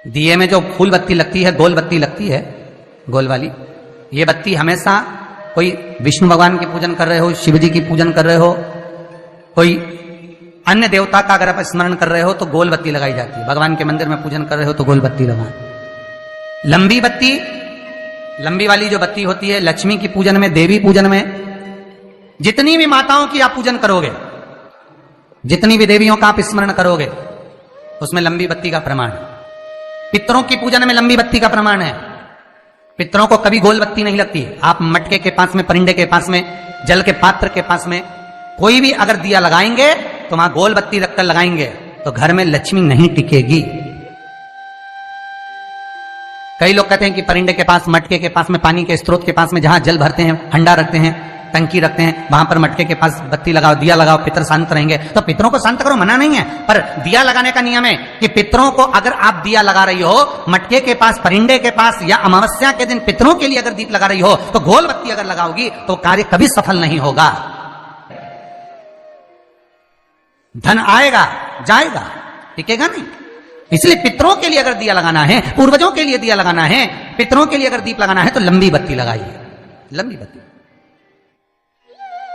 दिए में जो फूल बत्ती लगती है, गोल बत्ती लगती है, गोल वाली, ये बत्ती हमेशा कोई विष्णु भगवान की पूजन कर रहे हो, शिव जी की पूजन कर रहे हो, कोई अन्य देवता का अगर आप स्मरण कर रहे हो तो गोल बत्ती लगाई जाती है। भगवान के मंदिर में पूजन कर रहे हो तो गोल बत्ती लगाएं। लंबी बत्ती, लंबी वाली जो बत्ती होती है, लक्ष्मी की पूजन में, देवी पूजन में, जितनी भी माताओं की आप पूजन करोगे, जितनी भी देवियों का आप स्मरण करोगे, उसमें लंबी बत्ती का प्रमाण है। पितरों की पूजन में लंबी बत्ती का प्रमाण है। पितरों को कभी गोल बत्ती नहीं लगती। आप मटके के पास में, परिंदे के पास में, जल के पात्र के पास में कोई भी अगर दिया लगाएंगे तो वहां गोल बत्ती रखकर लगाएंगे तो घर में लक्ष्मी नहीं टिकेगी। कई लोग कहते हैं कि परिंदे के पास, मटके के पास में, पानी के स्रोत के पास में जहां जल भरते हैं, हंडा रखते हैं, टंकी रखते हैं, वहां पर मटके के पास बत्ती लगाओ, दिया लगाओ, पितर शांत रहेंगे। तो पितरों को शांत करो, मना नहीं है, पर दिया लगाने का नियम है कि पितरों को अगर आप दिया लगा रही हो मटके के पास, परिंदे के पास, या अमावस्या के दिन पितरों के लिए अगर दीप लगा रही हो तो गोल बत्ती अगर लगाओगी तो कार्य कभी सफल नहीं होगा। धन आएगा जाएगा, टिकेगा नहीं। इसलिए पितरों के लिए अगर दिया लगाना है, पूर्वजों के लिए दिया लगाना है, पितरों के लिए अगर दीप लगाना है तो लंबी बत्ती लगाइए। लंबी बत्ती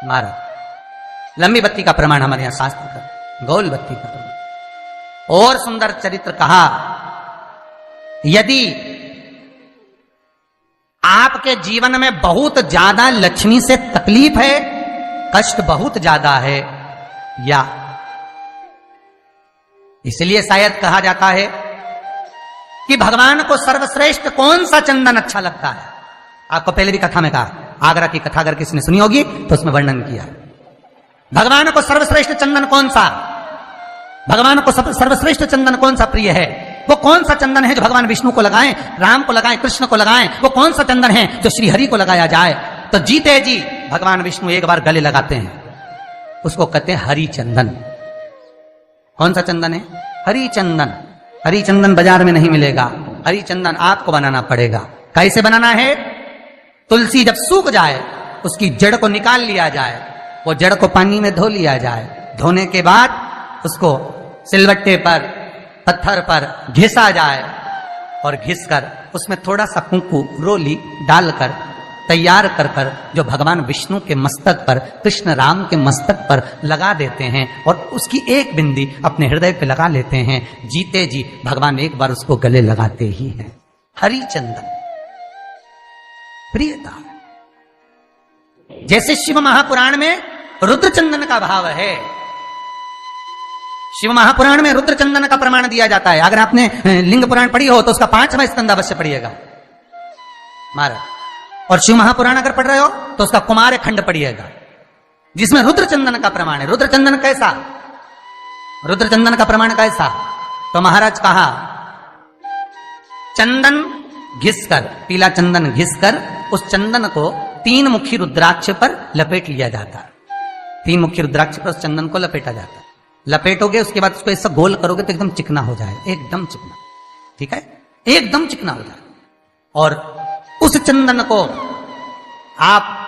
महाराज, लंबी बत्ती का प्रमाण हमारे यहां शास्त्र का, गोल बत्ती का प्रमाण। और सुंदर चरित्र कहा, यदि आपके जीवन में बहुत ज्यादा लक्ष्मी से तकलीफ है, कष्ट बहुत ज्यादा है, या इसलिए शायद कहा जाता है कि भगवान को सर्वश्रेष्ठ कौन सा चंदन अच्छा लगता है। आपको पहले भी कथा में कहा, आगरा की कथा अगर किसी ने सुनी होगी तो उसमें वर्णन किया। भगवान को सर्वश्रेष्ठ चंदन कौन सा, भगवान को सर्वश्रेष्ठ चंदन कौन सा प्रिय है, वो कौन सा चंदन है जो भगवान विष्णु को लगाएं, राम को लगाएं, कृष्ण को लगाएं, वो कौन सा चंदन है जो श्री हरि को लगाया जाए। तो जीते जी भगवान विष्णु एक बार गले लगाते हैं, उसको कहते हैं हरि चंदन। कौन सा चंदन है? हरि चंदन। हरि चंदन बाजार में नहीं मिलेगा, हरि चंदन आपको बनाना पड़ेगा। कैसे बनाना है? तुलसी जब सूख जाए उसकी जड़ को निकाल लिया जाए, वो जड़ को पानी में धो लिया जाए, धोने के बाद उसको सिलवट्टे पर, पत्थर पर घिसा जाए और घिसकर उसमें थोड़ा सा कुंकू, रोली डालकर तैयार कर कर जो भगवान विष्णु के मस्तक पर, कृष्ण राम के मस्तक पर लगा देते हैं और उसकी एक बिंदी अपने हृदय पे लगा लेते हैं। जीते जी भगवान एक बार उसको गले लगाते ही हैं। हरि चंदन प्रियता। जैसे शिव महापुराण में रुद्र चंदन का भाव है, शिव महापुराण में रुद्र चंदन का प्रमाण दिया जाता है। अगर आपने लिंग पुराण पढ़ी हो तो उसका 5वां स्कंद अवश्य पढ़िएगा महाराज। और शिव महापुराण अगर पढ़ रहे हो तो उसका कुमार खंड पढ़िएगा, जिसमें रुद्र चंदन का प्रमाण है। रुद्र चंदन कैसा? रुद्र चंदन का प्रमाण कैसा? तो महाराज कहा, चंदन घिसकर, पीला चंदन घिसकर उस चंदन को 3 मुखी रुद्राक्ष पर लपेट लिया जाता है। 3 मुखी रुद्राक्ष पर उस चंदन को लपेटा जाता है। लपेटोगे उसके बाद उसको ऐसा गोल करोगे तो एकदम चिकना हो जाए, एकदम चिकना, ठीक है, एकदम चिकना हो जाए। और उस चंदन को आप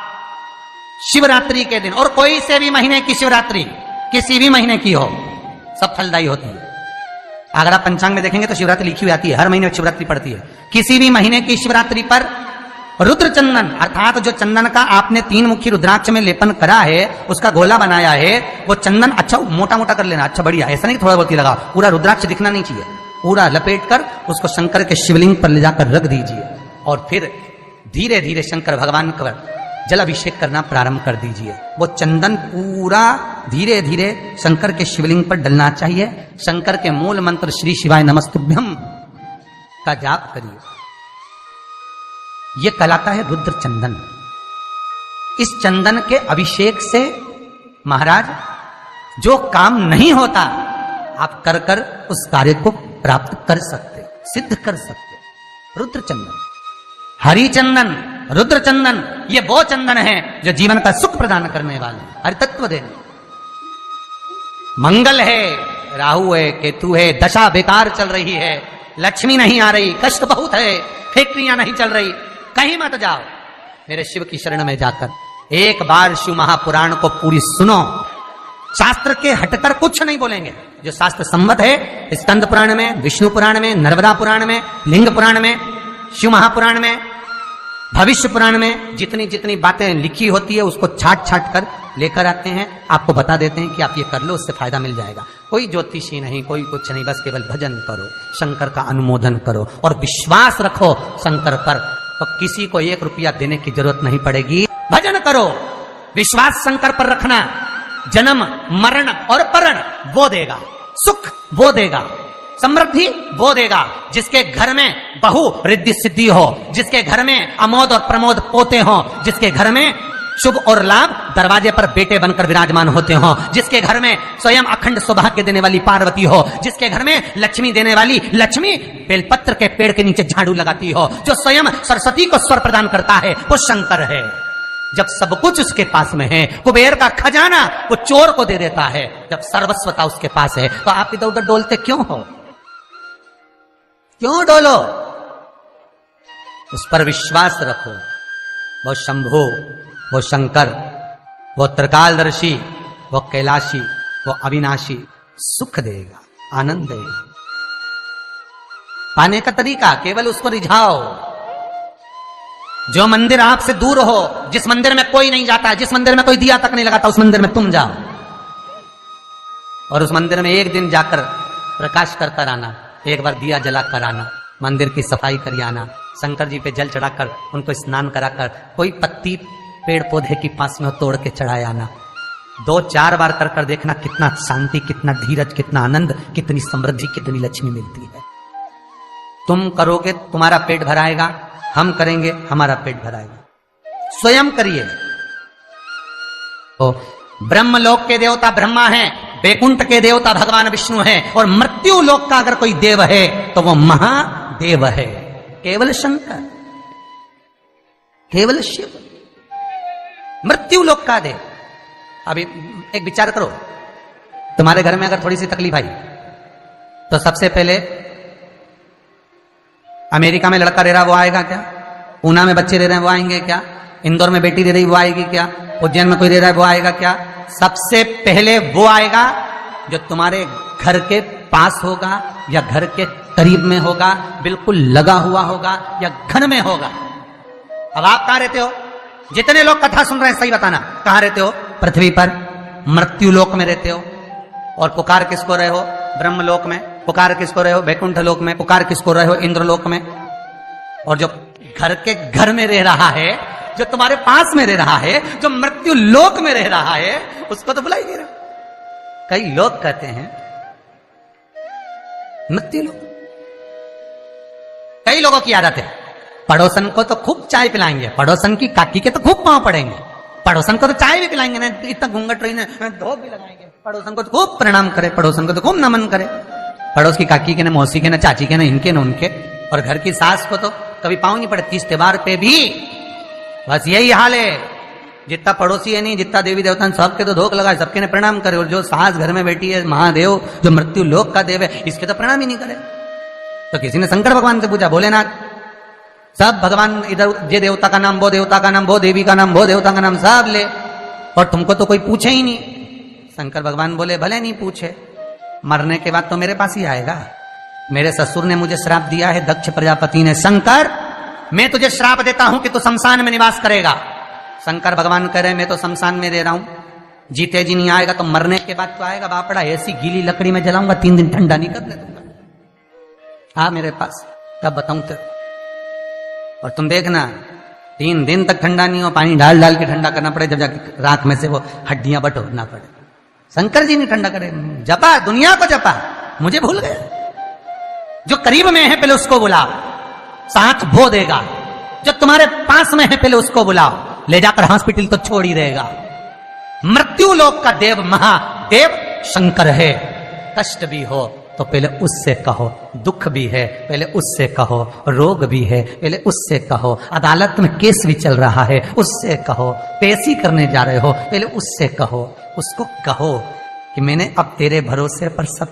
शिवरात्रि के दिन, और कोई से भी महीने की शिवरात्रि, किसी भी महीने की हो, सब फलदायी होती है। अगर आप पंचांग में देखेंगे तो शिवरात्रि लिखी हुई आती है, हर महीने शिवरात्रि पड़ती है। किसी भी महीने की शिवरात्रि पर रुद्र चंदन, अर्थात जो चंदन का आपने 3 मुखी रुद्राक्ष में लेपन करा है, उसका गोला बनाया है, वो चंदन अच्छा मोटा मोटा कर लेना, अच्छा बढ़िया, ऐसा नहीं थोड़ा बहुत ही लगा, पूरा रुद्राक्ष दिखना नहीं चाहिए। पूरा लपेट कर उसको शंकर के शिवलिंग पर ले जाकर रख दीजिए और फिर धीरे धीरे शंकर भगवान का जल अभिषेक करना प्रारंभ कर दीजिए। वो चंदन पूरा धीरे धीरे शंकर के शिवलिंग पर डलना चाहिए। शंकर के मूल मंत्र श्री शिवाय नमस्तुभ्यं का जाप करिए। यह कहलाता है रुद्र चंदन। इस चंदन के अभिषेक से महाराज जो काम नहीं होता आप कर कर उस कार्य को प्राप्त कर सकते, सिद्ध कर सकते। रुद्र चंदन, हरि चंदन, रुद्र चंदन, ये वो चंदन है जो जीवन का सुख प्रदान करने वाले, हरि तत्व देने। मंगल है, राहु है, केतु है, दशा बेकार चल रही है, लक्ष्मी नहीं आ रही, कष्ट बहुत है, फैक्ट्रियां नहीं चल रही, कहीं मत जाओ, मेरे शिव की शरण में जाकर एक बार शिव महापुराण को पूरी सुनो, शास्त्र के हटकर कुछ नहीं बोलेंगे। जो शास्त्र सम्मत है, स्कंद पुराण में, विष्णु पुराण में, नर्मदा पुराण में, लिंग पुराण में, शिव महापुराण में, भविष्य पुराण में जितनी जितनी बातें लिखी होती है उसको छाट छाट कर लेकर आते हैं, आपको बता देते हैं कि आप ये कर लो, उससे फायदा मिल जाएगा। कोई ज्योतिषी नहीं, कोई कुछ नहीं, बस केवल भजन करो, शंकर का अनुमोदन करो और विश्वास रखो शंकर पर, तो किसी को 1 रुपया देने की जरूरत नहीं पड़ेगी। भजन करो, विश्वास शंकर पर रखना, जन्म मरण और परण वो देगा, सुख वो देगा, समृद्धि वो देगा। जिसके घर में बहु रिद्धि सिद्धि हो, जिसके घर में अमोद और प्रमोद पोते हो, जिसके घर में शुभ और लाभ दरवाजे पर बेटे बनकर विराजमान होते हो, जिसके घर में स्वयं अखंड सौभाग्य देने वाली पार्वती हो, जिसके घर में लक्ष्मी देने वाली लक्ष्मी बेलपत्र के पेड़ के नीचे झाड़ू लगाती हो, जो स्वयं सरस्वती को स्वर प्रदान करता है वो शंकर है। जब सब कुछ उसके पास में है, कुबेर का खजाना वो चोर को दे देता है, जब सर्वस्वता उसके पास है, तो आप इधर उधर डोलते क्यों हो? क्यों डोलो? उस पर विश्वास रखो। वो शंभु, वो शंकर, वो त्रिकालदर्शी, वो कैलाशी, वो अविनाशी सुख देगा, आनंद देगा। पाने का तरीका केवल उसको रिझाओ। जो मंदिर आपसे दूर हो, जिस मंदिर में कोई नहीं जाता, जिस मंदिर में कोई दिया तक नहीं लगाता, उस मंदिर में तुम जाओ और उस मंदिर में एक दिन जाकर प्रकाश कर कर आना, एक बार दिया जला कर आना, मंदिर की सफाई कर आना, शंकर जी पे जल चढ़ाकर उनको स्नान कराकर, कोई पत्ती पेड़ पौधे की पास में तोड़ के चढ़ाया आना। 2-4 बार कर कर देखना कितना शांति, कितना धीरज, कितना आनंद, कितनी समृद्धि, कितनी लक्ष्मी मिलती है। तुम करोगे तुम्हारा पेट भराएगा, हम करेंगे हमारा पेट भराएगा। स्वयं करिए। तो ब्रह्मलोक के देवता ब्रह्मा हैं, वैकुंठ के देवता भगवान विष्णु हैं, और मृत्यु लोक का अगर कोई देव है तो वो महादेव है, केवल शंकर, केवल शिव, मृत्यु लोक का देव। अभी एक विचार करो, तुम्हारे घर में अगर थोड़ी सी तकलीफ आई तो सबसे पहले अमेरिका में लड़का रह रहा वो आएगा क्या? पूना में बच्चे रह रहे हैं वो आएंगे क्या? इंदौर में बेटी रह रही वो आएगी क्या? उज्जैन में कोई रह रहा है वो आएगा क्या? सबसे पहले वो आएगा जो तुम्हारे घर के पास होगा या घर के करीब में होगा, बिल्कुल लगा हुआ होगा या घर में होगा। अब आप कहां रहते हो? जितने लोग कथा सुन रहे हैं सही बताना, कहां रहते हो? पृथ्वी पर, मृत्यु लोक में रहते हो। और पुकार किसको रहे हो? ब्रह्मलोक में। पुकार किसको रहे हो? वैकुंठ लोक में। पुकार किसको रहे हो? इंद्रलोक में। और जो घर के घर में रह रहा है, जो तुम्हारे पास में रह रहा है, जो मृत्यु लोक में रह रहा है, उसको तो बुला ही नहीं रहा। कई लोग कहते हैं मृत्यु लोक। कई लोगों की आदत है, पड़ोसन को तो खूब चाय पिलाएंगे, पड़ोसन की काकी के तो खूब पांव पड़ेंगे, पड़ोसन को तो चाय भी पिलाएंगे ना, इतना घूंघट रही ना, धोप भी लगाएंगे, पड़ोसन को तो खूब प्रणाम करे, पड़ोसन को तो खूब नमन करे, पड़ोस की काकी के ना, मौसी के ना, चाची के ना, इनके ना उनके। और घर की सास को तो कभी पांव नहीं पड़े, 30 त्योहार पे भी बस यही हाल है। जितना पड़ोसी है नहीं, जितना देवी देवता सबके तो धोख लगाए, सबके ने प्रणाम करे। और जो सास घर में बैठी है, महादेव जो मृत्यु लोक का देव है, इसके तो प्रणाम ही नहीं करे। तो किसी ने शंकर भगवान से पूछा, भोलेनाथ सब भगवान इधर, ये देवता का नाम, वो देवता का नाम, वो देवी का नाम, वो देवता का नाम सब ले, और तुमको तो कोई पूछे ही नहीं। शंकर भगवान बोले, भले नहीं पूछे, मरने के बाद तो मेरे पास ही आएगा। मेरे ससुर ने मुझे श्राप दिया है, दक्ष प्रजापति ने, शंकर मैं तुझे श्राप देता हूं कि तू शमशान में निवास करेगा। शंकर भगवान कह रहे, मैं तो शमशान में रह रहा हूं, जीते जी नहीं आएगा तो मरने के बाद तो आएगा। बापड़ा ऐसी गीली लकड़ी में जलाऊंगा, 3 दिन ठंडा नहीं करने दूंगा। हाँ मेरे पास, तब बताऊं तेरे। और तुम देखना 3 दिन तक ठंडा नहीं हो, पानी डाल डाल के ठंडा करना पड़े, जब जाके राख में से वो हड्डियां बटोरना पड़े। शंकर जी नहीं ठंडा करे, जपा दुनिया को जपा, मुझे भूल गए। जो करीब में है पहले उसको बुलाओ, साथ वो देगा। जो तुम्हारे पास में है पहले उसको बुलाओ, ले जाकर हॉस्पिटल तो छोड़ ही रहेगा। मृत्यु लोक का देव महादेव शंकर है। कष्ट भी हो तो पहले उससे कहो, दुख भी है पहले उससे कहो, रोग भी है पहले उससे कहो, अदालत में केस भी चल रहा है उससे कहो, पेशी करने जा रहे हो पहले उससे कहो। उसको कहो कि मैंने अब तेरे भरोसे पर सब